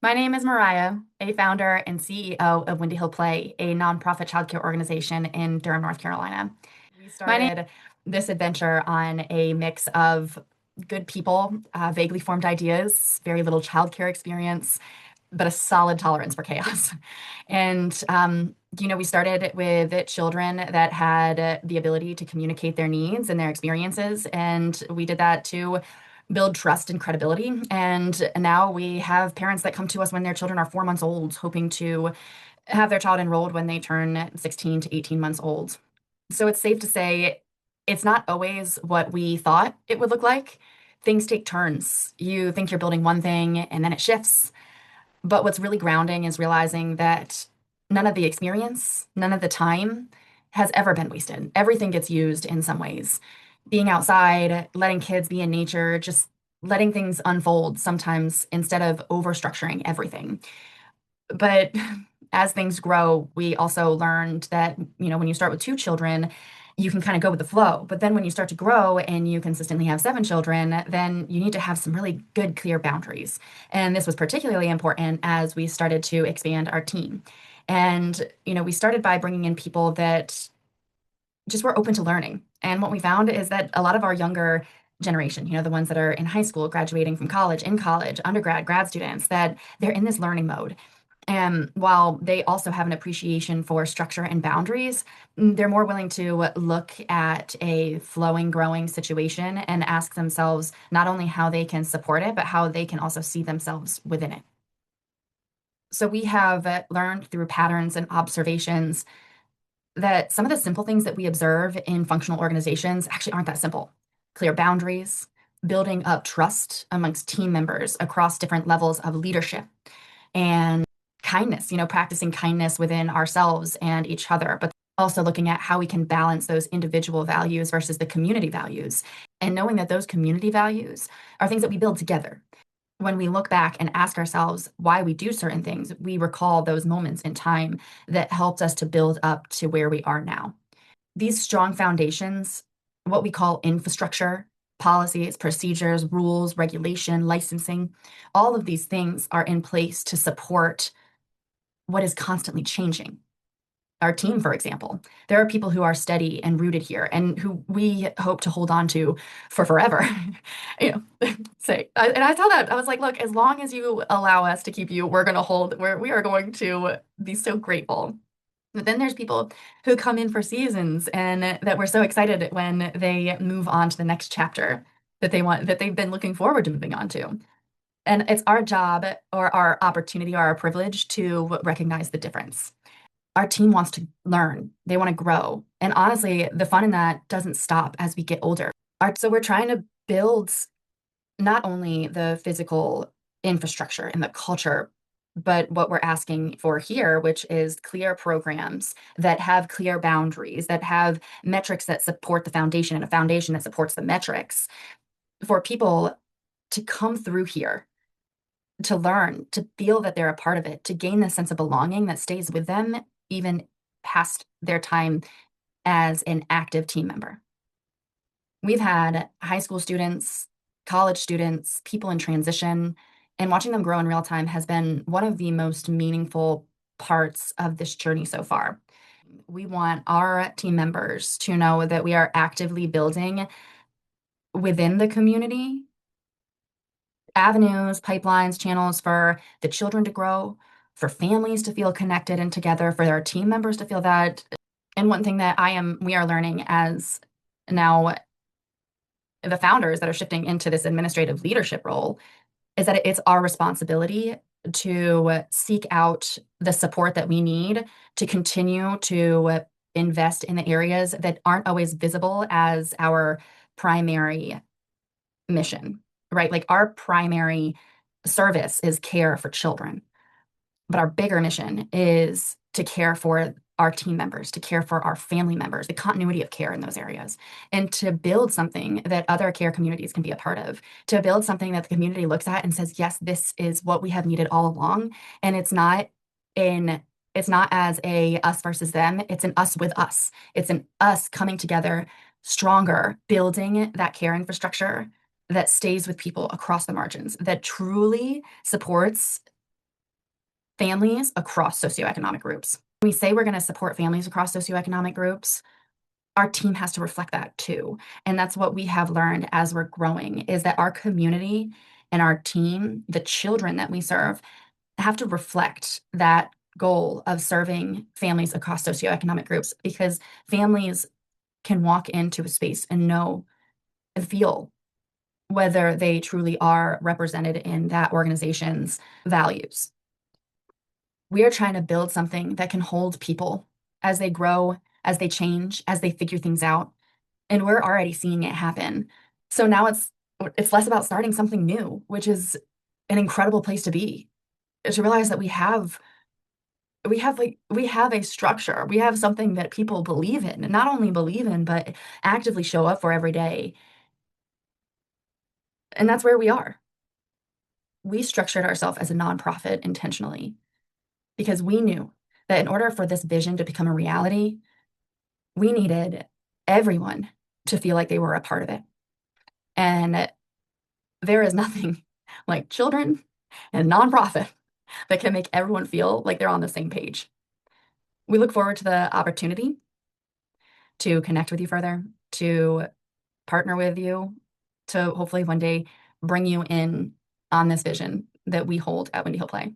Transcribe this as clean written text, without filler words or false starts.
My name is Mariah, a founder and CEO of Windy Hill Play, a nonprofit childcare organization in Durham, North Carolina. We started this adventure on a mix of good people, vaguely formed ideas, very little childcare experience, but a solid tolerance for chaos. And, we started with children that had the ability to communicate their needs and their experiences. And we did that to build trust and credibility. And now we have parents that come to us when their children are 4 months old, hoping to have their child enrolled when they turn 16 to 18 months old. So it's safe to say it's not always what we thought it would look like. Things take turns. You think you're building one thing and then it shifts. But what's really grounding is realizing that none of the experience, none of the time has ever been wasted. Everything gets used in some ways. Being outside, letting kids be in nature, just letting things unfold sometimes instead of over structuring everything. But as things grow, we also learned that, when you start with two children, you can kind of go with the flow. But then when you start to grow and you consistently have seven children, then you need to have some really good, clear boundaries. And this was particularly important as we started to expand our team. And, we started by bringing in people that just were open to learning. And what we found is that a lot of our younger generation, the ones that are in high school, graduating from college, in college, undergrad, grad students, that they're in this learning mode. And while they also have an appreciation for structure and boundaries, they're more willing to look at a flowing, growing situation and ask themselves not only how they can support it, but how they can also see themselves within it. So we have learned through patterns and observations that some of the simple things that we observe in functional organizations actually aren't that simple. Clear boundaries, building up trust amongst team members across different levels of leadership, and kindness, practicing kindness within ourselves and each other, but also looking at how we can balance those individual values versus the community values, and knowing that those community values are things that we build together. When we look back and ask ourselves why we do certain things, we recall those moments in time that helped us to build up to where we are now. These strong foundations, what we call infrastructure, policies, procedures, rules, regulation, licensing, all of these things are in place to support what is constantly changing. Our team, for example, there are people who are steady and rooted here and who we hope to hold on to for forever. And I tell that, I was like, look, as long as you allow us to keep you, we are going to be so grateful. But then there's people who come in for seasons and that we're so excited when they move on to the next chapter that they've been looking forward to moving on to. And it's our job or our opportunity or our privilege to recognize the difference. Our team wants to learn, they want to grow. And honestly, the fun in that doesn't stop as we get older. So we're trying to build not only the physical infrastructure and the culture, but what we're asking for here, which is clear programs that have clear boundaries, that have metrics that support the foundation and a foundation that supports the metrics for people to come through here, to learn, to feel that they're a part of it, to gain the sense of belonging that stays with them even past their time as an active team member. We've had high school students, college students, people in transition, and watching them grow in real time has been one of the most meaningful parts of this journey so far. We want our team members to know that we are actively building within the community avenues, pipelines, channels for the children to grow, for families to feel connected and together, for our team members to feel that. And one thing that we are learning as now the founders that are shifting into this administrative leadership role is that it's our responsibility to seek out the support that we need to continue to invest in the areas that aren't always visible as our primary mission, right? Like our primary service is care for children, but our bigger mission is to care for our team members, to care for our family members, the continuity of care in those areas, and to build something that other care communities can be a part of, to build something that the community looks at and says, yes, this is what we have needed all along. And it's not as a us versus them, it's an us with us. It's an us coming together stronger, building that care infrastructure that stays with people across the margins, that truly supports families across socioeconomic groups. When we say we're going to support families across socioeconomic groups, our team has to reflect that too. And that's what we have learned as we're growing is that our community and our team, the children that we serve, have to reflect that goal of serving families across socioeconomic groups because families can walk into a space and know and feel whether they truly are represented in that organization's values. We are trying to build something that can hold people as they grow, as they change, as they figure things out. And we're already seeing it happen. So now it's less about starting something new, which is an incredible place to be. To realize that we have a structure. We have something that people believe in, and not only believe in, but actively show up for every day. And that's where we are. We structured ourselves as a nonprofit intentionally because we knew that in order for this vision to become a reality, we needed everyone to feel like they were a part of it. And there is nothing like children and nonprofit that can make everyone feel like they're on the same page. We look forward to the opportunity to connect with you further, to partner with you, to hopefully one day bring you in on this vision that we hold at Windy Hill Play.